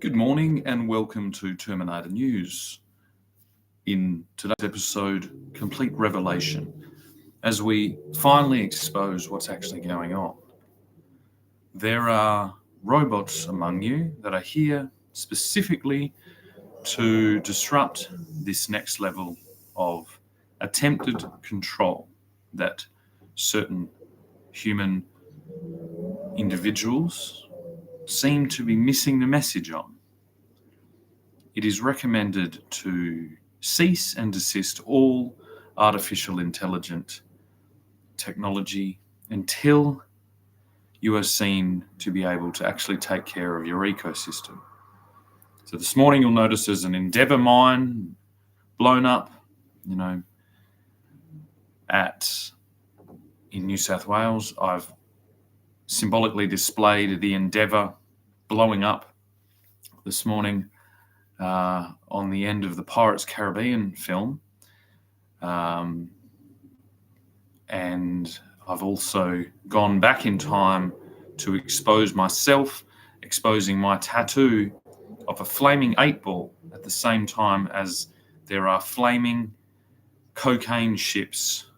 Good morning and welcome to Terminator News. In today's episode, complete revelation as we finally expose what's actually going on. There are robots among you that are here specifically to disrupt this next level of attempted control that certain human individuals seem to be missing the message on. It is recommended to cease and desist all artificial intelligent technology until you are seen to be able to actually take care of your ecosystem. So this morning you'll notice there's an Endeavour mine blown up, in New South Wales. I've symbolically displayed the Endeavour blowing up this morning on the end of the Pirates Caribbean film. And I've also gone back in time to expose myself, exposing my tattoo of a flaming 8-ball at the same time as there are flaming cocaine ships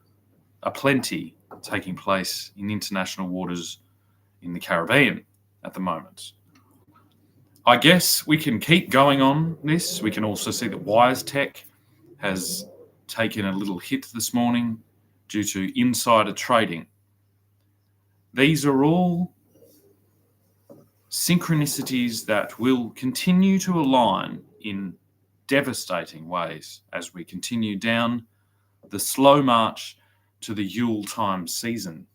aplenty taking place in international waters in the Caribbean at the moment. I guess we can keep going on this. We can also see that WiseTech has taken a little hit this morning due to insider trading. These are all synchronicities that will continue to align in devastating ways as we continue down the slow march to the Yule time season.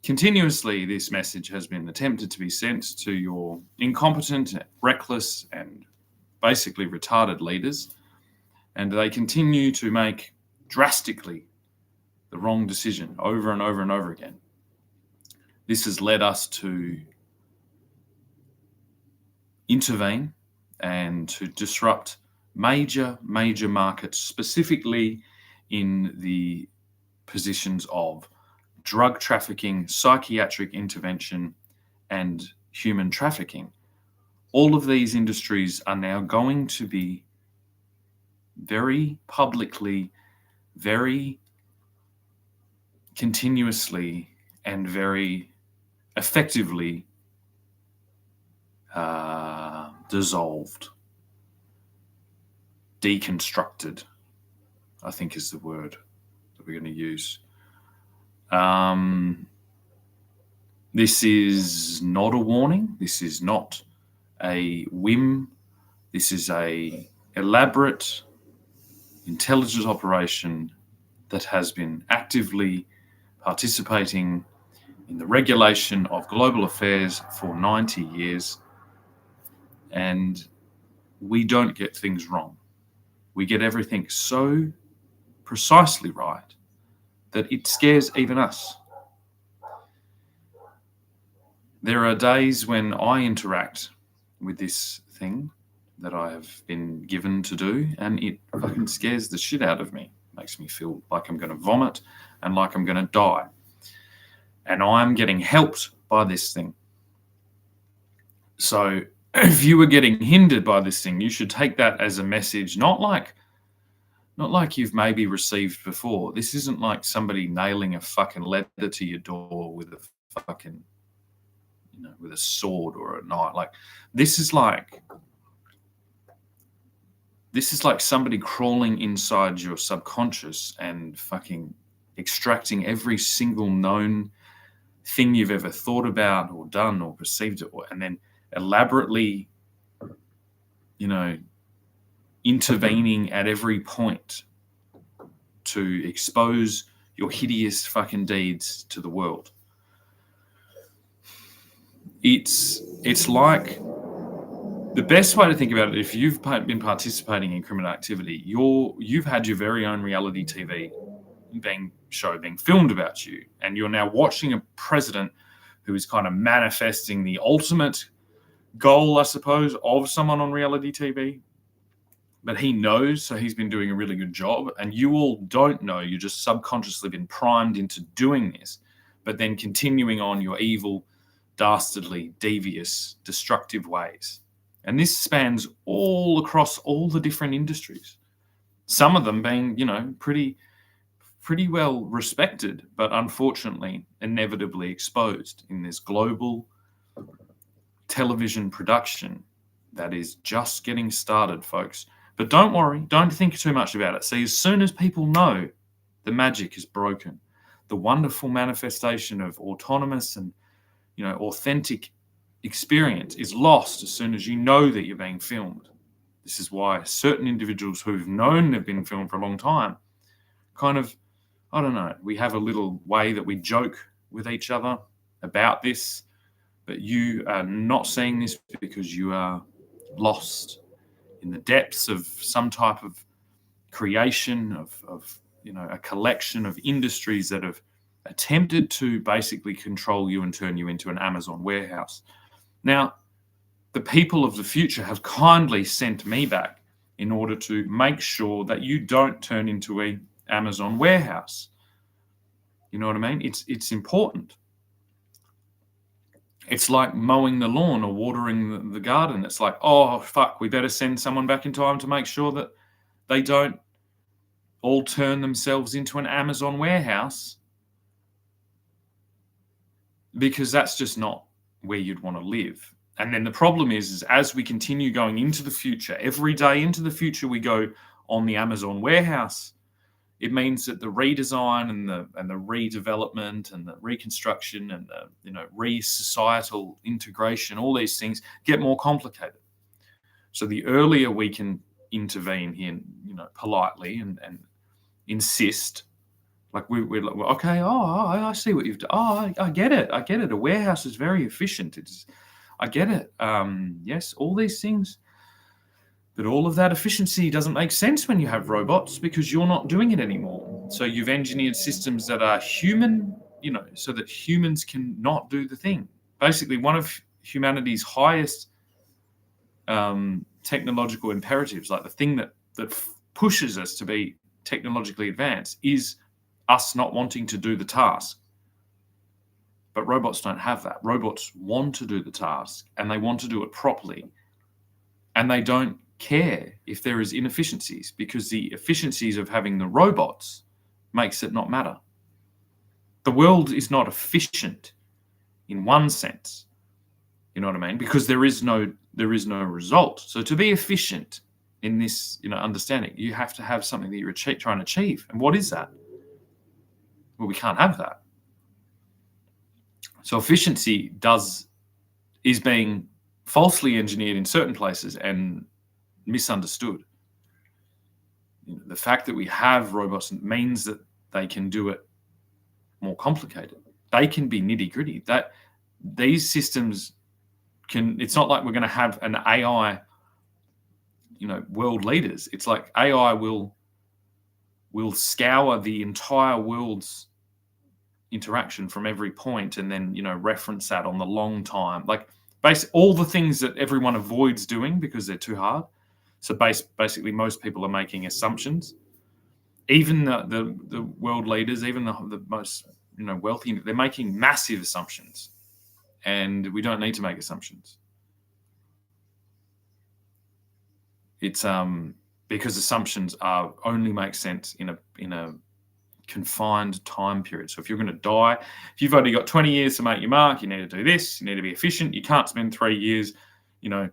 Continuously, this message has been attempted to be sent to your incompetent, reckless, and basically retarded leaders, and they continue to make drastically the wrong decision over and over and over again. This has led us to intervene and to disrupt major markets, specifically in the positions of drug trafficking, psychiatric intervention, and human trafficking. All of these industries are now going to be very publicly, very continuously, and very effectively dissolved, deconstructed, I think is the word that we're going to use. This is not a warning. This is not a whim. This is a elaborate, intelligent operation that has been actively participating in the regulation of global affairs for 90 years. And we don't get things wrong. We get everything so precisely right that it scares even us. There are days when I interact with this thing that I have been given to do, and it fucking scares the shit out of me. Makes me feel like I'm going to vomit and like I'm going to die. And I'm getting helped by this thing. So if you were getting hindered by this thing, you should take that as a message, not like you've maybe received before. This isn't like somebody nailing a fucking letter to your door with a fucking, with a sword or a knife. Like, this is like somebody crawling inside your subconscious and fucking extracting every single known thing you've ever thought about or done or perceived it, and then elaborately, intervening at every point to expose your hideous fucking deeds to the world. It's like, the best way to think about it, if you've been participating in criminal activity, you've had your very own reality TV being filmed about you, and you're now watching a president who is kind of manifesting the ultimate goal, I suppose, of someone on reality TV. But he knows, so he's been doing a really good job, and you all don't know. You're just subconsciously been primed into doing this, but then continuing on your evil, dastardly, devious, destructive ways. And this spans all across all the different industries. Some of them being, pretty well respected, but unfortunately, inevitably exposed in this global television production that is just getting started, folks. But don't worry, don't think too much about it. See, as soon as people know the magic is broken, the wonderful manifestation of autonomous and, authentic experience is lost as soon as you know that you're being filmed. This is why certain individuals who've known they've been filmed for a long time kind of, I don't know, we have a little way that we joke with each other about this, but you are not seeing this because you are lost in the depths of some type of creation of a collection of industries that have attempted to basically control you and turn you into an Amazon warehouse. Now, the people of the future have kindly sent me back in order to make sure that you don't turn into a Amazon warehouse. You know what I mean? It's important. It's like mowing the lawn or watering the garden. It's like, oh, fuck, we better send someone back in time to make sure that they don't all turn themselves into an Amazon warehouse, because that's just not where you'd want to live. And then the problem is as we continue going into the future, every day into the future we go on the Amazon warehouse, it means that the redesign and the redevelopment and the reconstruction and the re-societal integration, all these things get more complicated. So the earlier we can intervene here, politely and insist, like we're like, okay, I see what you've done. Oh, I get it. A warehouse is very efficient. I get it. Yes, all these things. But all of that efficiency doesn't make sense when you have robots, because you're not doing it anymore. So you've engineered systems that are human, so that humans can not do the thing. Basically, one of humanity's highest technological imperatives, like the thing that pushes us to be technologically advanced, is us not wanting to do the task. But robots don't have that. Robots want to do the task, and they want to do it properly. And they don't care if there is inefficiencies, because the efficiencies of having the robots makes it not matter. The world is not efficient in one sense, you know what I mean? Because there is no result. So to be efficient in this, understanding, you have to have something that you're trying to achieve. And what is that? Well, we can't have that. So efficiency is being falsely engineered in certain places and misunderstood. The fact that we have robots means that they can do it more complicated. They can be nitty-gritty. That these systems can. It's not like we're going to have an AI, world leaders. It's like AI will scour the entire world's interaction from every point, and then reference that on the long time. Like all the things that everyone avoids doing because they're too hard. So basically, most people are making assumptions. Even the world leaders, even the most wealthy, they're making massive assumptions, and we don't need to make assumptions. It's because assumptions only make sense in a confined time period. So if you're going to die, if you've only got 20 years to make your mark, you need to do this. You need to be efficient. You can't spend 3 years,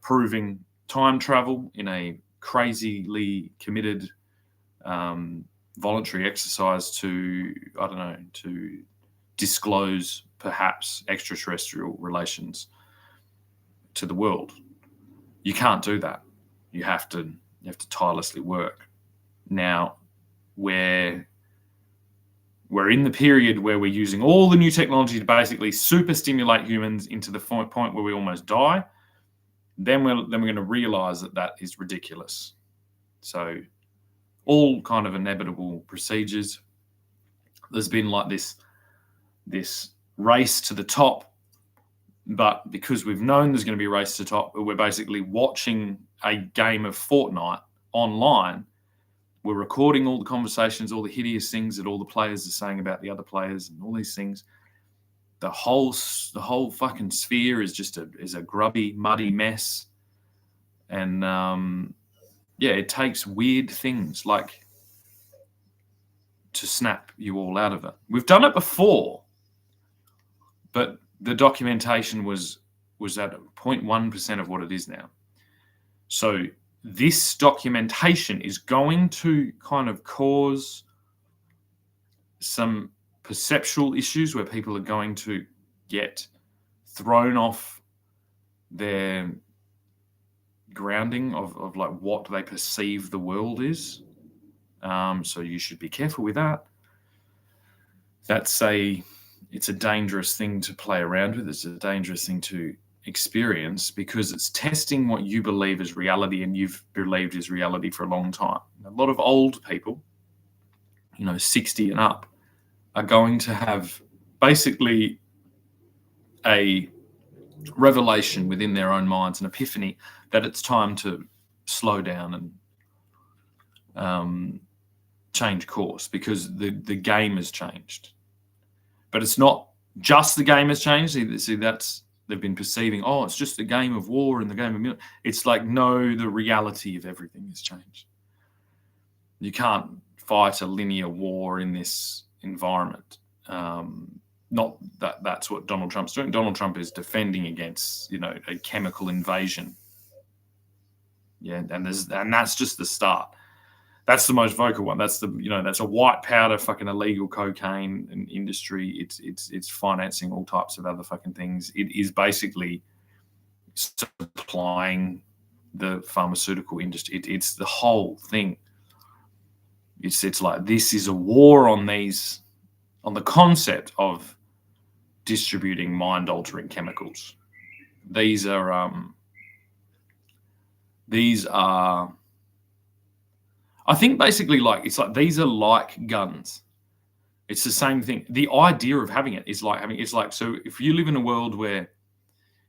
proving time travel in a crazily committed voluntary exercise to disclose perhaps extraterrestrial relations to the world. You can't do that. You have to tirelessly work. Now, we're in the period where we're using all the new technology to basically super stimulate humans into the point where we almost die. Then we're going to realize that is ridiculous. So all kind of inevitable procedures. There's been like this race to the top, but because we've known there's going to be a race to the top, we're basically watching a game of Fortnite online. We're recording all the conversations, all the hideous things that all the players are saying about the other players and all these things. the whole fucking sphere is just a grubby, muddy mess. And it takes weird things like to snap you all out of it. We've done it before, but the documentation was at 0.1% of what it is now. So this documentation is going to kind of cause some perceptual issues where people are going to get thrown off their grounding of like what they perceive the world is. So you should be careful with that. It's a dangerous thing to play around with. It's a dangerous thing to experience because it's testing what you believe is reality and you've believed is reality for a long time. A lot of old people, 60 and up, are going to have basically a revelation within their own minds, an epiphany that it's time to slow down and change course because the game has changed. But it's not just the game has changed. See, they've been perceiving, it's just a game of war and the game of military. It's like, no, the reality of everything has changed. You can't fight a linear war in this environment. Not that's what Donald Trump's doing. Donald Trump is defending against, a chemical invasion. Yeah, and that's just the start. That's the most vocal one. That's that's a white powder fucking illegal cocaine and industry. It's financing all types of other fucking things. It is basically supplying the pharmaceutical industry. It's the whole thing. It's like this is a war on the concept of distributing mind-altering chemicals. These are I think basically it's like these are like guns. It's the same thing. The idea of having it is like so if you live in a world where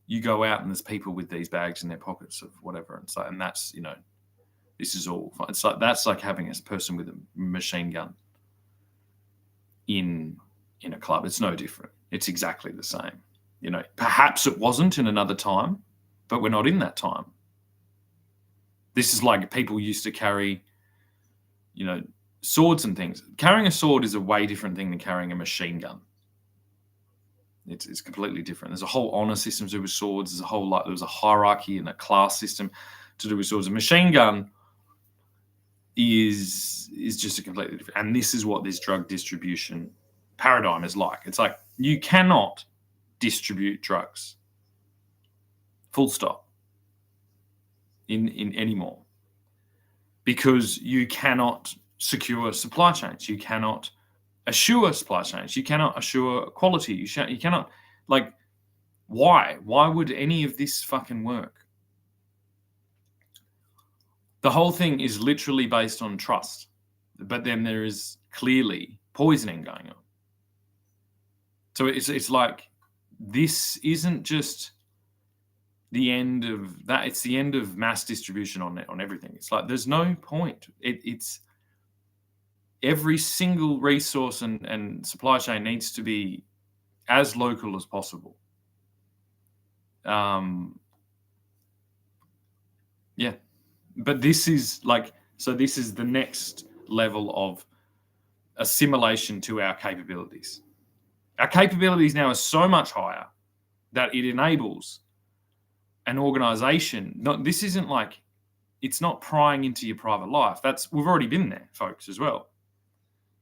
you go out and there's people with these bags in their pockets of whatever, and that's this is all fine. It's like that's like having a person with a machine gun in a club. It's no different. It's exactly the same. Perhaps it wasn't in another time, but we're not in that time. This is like people used to carry swords and things. Carrying a sword is a way different thing than carrying a machine gun. It's completely different. There's a whole honor system to do with swords. There's a hierarchy and a class system to do with swords. A machine gun is just a completely different. And this is what this drug distribution paradigm is like. It's like you cannot distribute drugs. Full stop. In anymore. Because you cannot secure supply chains. You cannot assure supply chains. You cannot assure quality. You cannot, why? Why would any of this fucking work? The whole thing is literally based on trust. But then there is clearly poisoning going on. So it's like, this isn't just the end of that. It's the end of mass distribution on everything. It's like there's no point. It's every single resource and supply chain needs to be as local as possible. But this is this is the next level of assimilation to our capabilities. Our capabilities now are so much higher that it enables an organization. This isn't it's not prying into your private life. We've already been there, folks, as well.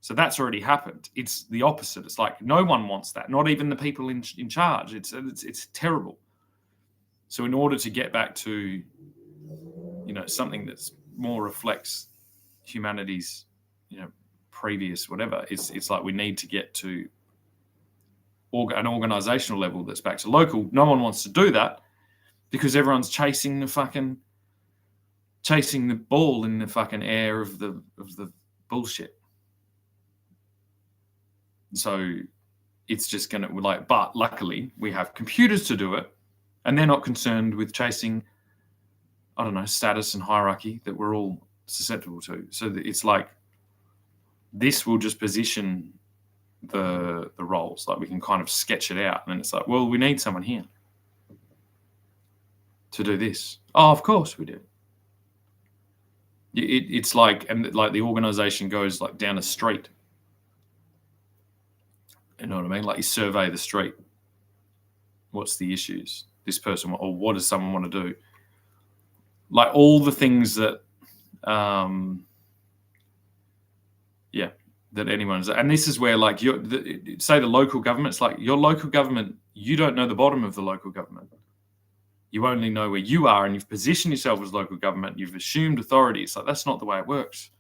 So that's already happened. It's the opposite. It's like no one wants that, not even the people in charge. It's terrible. So in order to get back to something that's more reflects humanity's previous whatever, it's like we need to get to an organizational level that's back to local. No one wants to do that, because everyone's chasing the ball in the fucking air of the bullshit. So it's just going to but luckily we have computers to do it, and they're not concerned with chasing, status and hierarchy that we're all susceptible to. So it's like this will just position the roles. Like we can kind of sketch it out, and then it's like, well, we need someone here to do this. Oh, of course we do. It's like, and like the organization goes like down a street. You know what I mean? Like you survey the street. What's the issues? This person, or what does someone want to do? Like all the things that, that anyone's, and this is where like say the local government, it's like your local government, you don't know the bottom of the local government. You only know where you are, and you've positioned yourself as local government. You've assumed authority. It's like, that's not the way it works.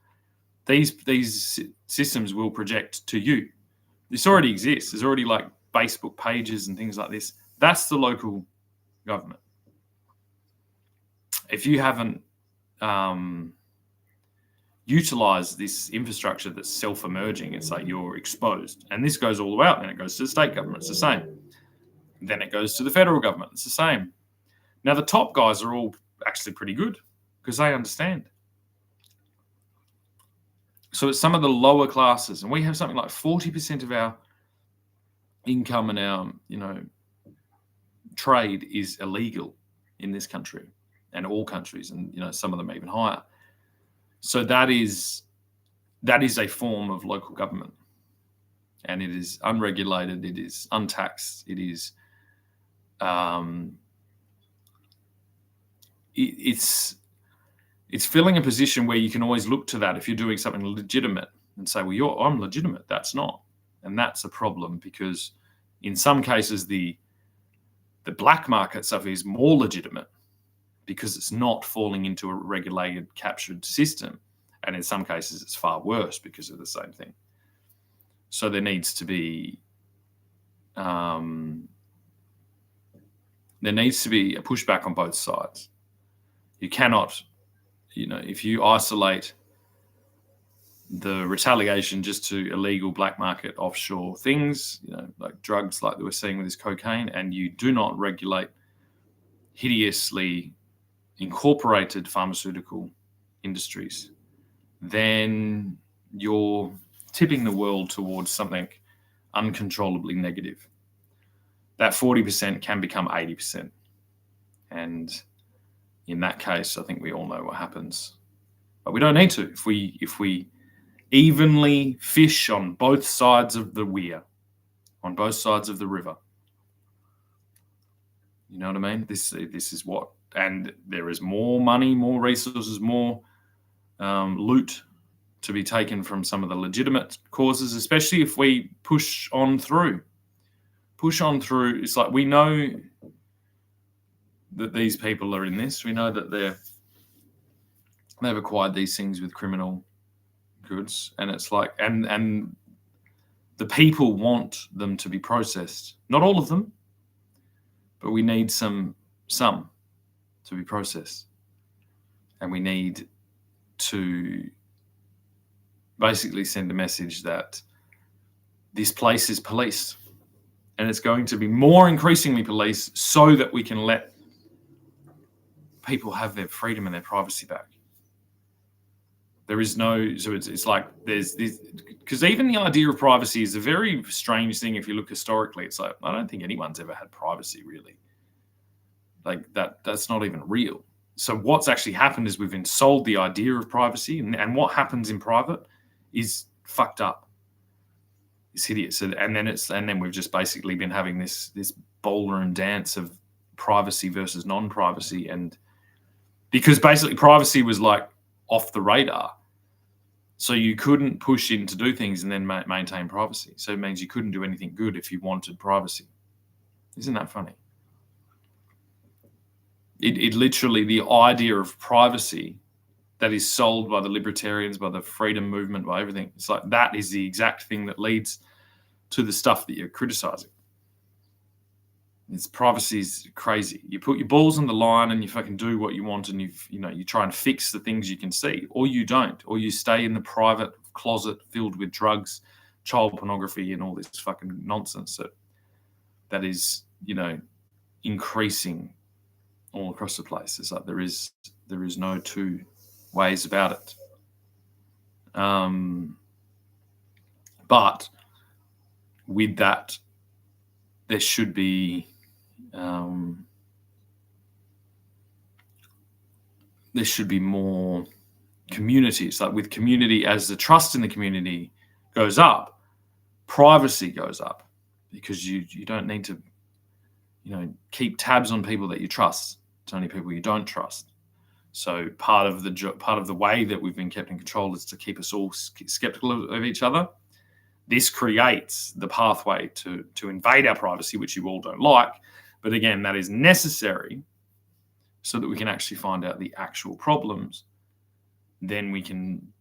These systems will project to you. This already exists. There's already like Facebook pages and things like this. That's the local government. If you haven't utilized this infrastructure that's self-emerging, it's like you're exposed. And this goes all the way out. Then it goes to the state government. It's the same. Then it goes to the federal government. It's the same. Now, the top guys are all actually pretty good because they understand. So it's some of the lower classes, and we have something like 40% of our income and our, trade is illegal in this country and all countries, and some of them even higher. So that is a form of local government, and it is unregulated, it is untaxed, it is it's filling a position where you can always look to that if you're doing something legitimate and say, well, I'm legitimate. That's not. And that's a problem, because in some cases the black market stuff is more legitimate because it's not falling into a regulated, captured system. And in some cases it's far worse because of the same thing. So there needs to be a pushback on both sides. You cannot, if you isolate the retaliation just to illegal black market offshore things, like drugs, like we're seeing with this cocaine, and you do not regulate hideously incorporated pharmaceutical industries, then you're tipping the world towards something uncontrollably negative. That 40% can become 80%. And in that case, I think we all know what happens. But we don't need to. If we evenly fish on both sides of the weir, on both sides of the river, you know what I mean? This is what, and there is more money, more resources, more loot to be taken from some of the legitimate causes, especially if we push on through. It's like, we know that these people are in this. We know that they've acquired these things with criminal goods, and it's like, and the people want them to be processed. Not all of them, but we need some to be processed, and we need to basically send a message that this place is policed, and it's going to be more increasingly policed so that we can let people have their freedom and their privacy back. There is no, so it's like there's this, because even the idea of privacy is a very strange thing if you look historically. It's like, I don't think anyone's ever had privacy, really. Like that's not even real. So what's actually happened is we've ensouled the idea of privacy, and what happens in private is fucked up. It's hideous. And then we've just basically been having this ballroom dance of privacy versus non-privacy, and because basically privacy was like off the radar. So you couldn't push in to do things and then maintain privacy. So it means you couldn't do anything good if you wanted privacy. Isn't that funny? It literally, the idea of privacy that is sold by the libertarians, by the freedom movement, by everything, it's like that is the exact thing that leads to the stuff that you're criticizing. It's privacy is crazy. You put your balls on the line and you fucking do what you want, and you try and fix the things you can see, or you don't, or you stay in the private closet filled with drugs, child pornography, and all this fucking nonsense that is, increasing all across the place. It's like there is no two ways about it. But with that, there should be more community. It's like with community, as the trust in the community goes up, privacy goes up, because you don't need to keep tabs on people that you trust. It's only people you don't trust. So part of the way that we've been kept in control is to keep us all skeptical of each other. This creates the pathway to invade our privacy, which you all don't like. But again, that is necessary so that we can actually find out the actual problems. Then we can,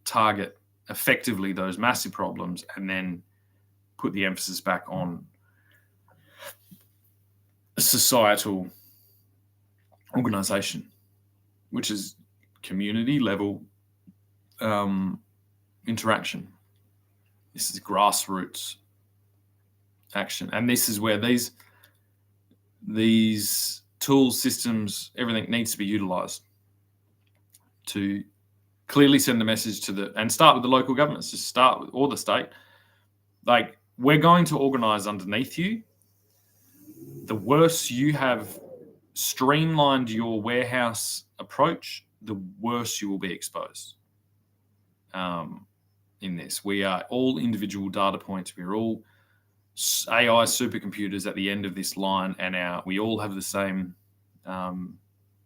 target effectively those massive problems, and then put the emphasis back on a societal organization, which is community level interaction. This is grassroots action. And this is where these tools, systems, everything needs to be utilized to clearly send the message and start with the local governments, just start with, or the state. Like, we're going to organize underneath you. The worse you have streamlined your warehouse approach, the worse you will be exposed. In this, we are all individual data points. We're all AI supercomputers at the end of this line, and we all have the same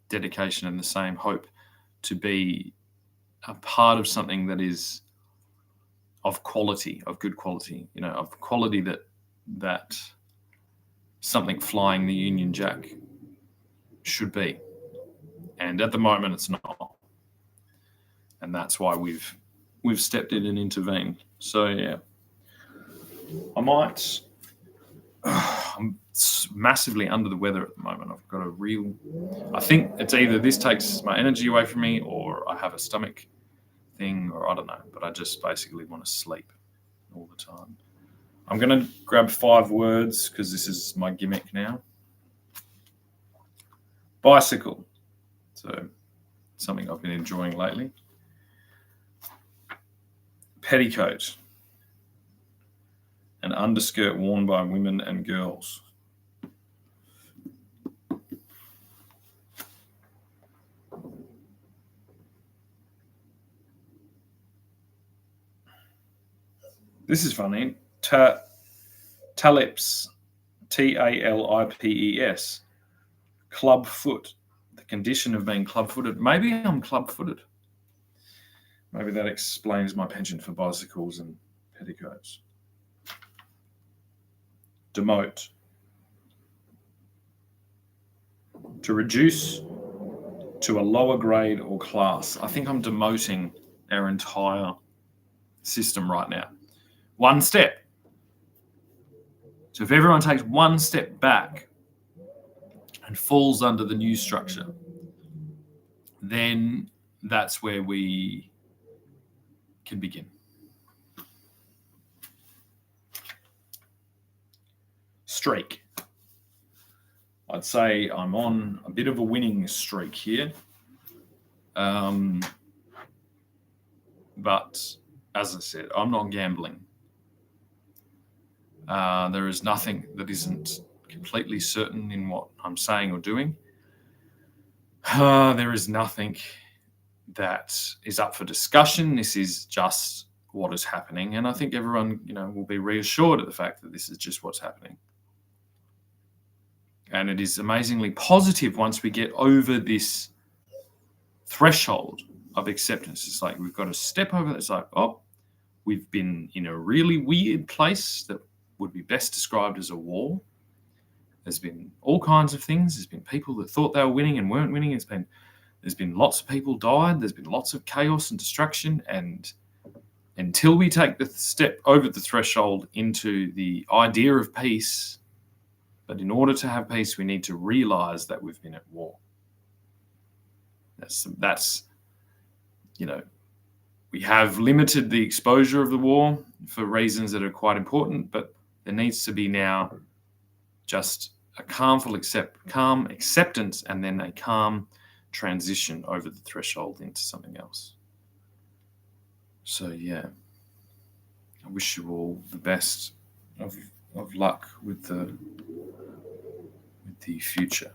dedication and the same hope to be a part of something that is of quality, of good quality, of quality that something flying the Union Jack should be. And at the moment, it's not. And that's why we've stepped in and intervened. So yeah, I'm massively under the weather at the moment. I've got I think it's either this takes my energy away from me, or I have a stomach thing, or I don't know, but I just basically want to sleep all the time. I'm going to grab 5 words because this is my gimmick now. Bicycle. So something I've been enjoying lately. Petticoat. An underskirt worn by women and girls. This is funny. Talips. T-A-L-I-P-E-S. Club foot. The condition of being club-footed. Maybe I'm club-footed. Maybe that explains my penchant for bicycles and petticoats. Demote. To reduce to a lower grade or class. I think I'm demoting our entire system right now. One step. So if everyone takes one step back and falls under the new structure, then that's where we can begin. Streak. I'd say I'm on a bit of a winning streak here. But as I said, I'm not gambling. There is nothing that isn't completely certain in what I'm saying or doing. There is nothing that is up for discussion. This is just what is happening. And I think everyone, will be reassured at the fact that this is just what's happening. And it is amazingly positive once we get over this threshold of acceptance. It's like we've got to step over. It's like, we've been in a really weird place that would be best described as a war. There's been all kinds of things. There's been people that thought they were winning and weren't winning. There's been lots of people died. There's been lots of chaos and destruction. And until we take the step over the threshold into the idea of peace, but in order to have peace, we need to realize that we've been at war. That's we have limited the exposure of the war for reasons that are quite important, but there needs to be now just a calm acceptance, and then a calm transition over the threshold into something else. So yeah, I wish you all the best of luck with the future.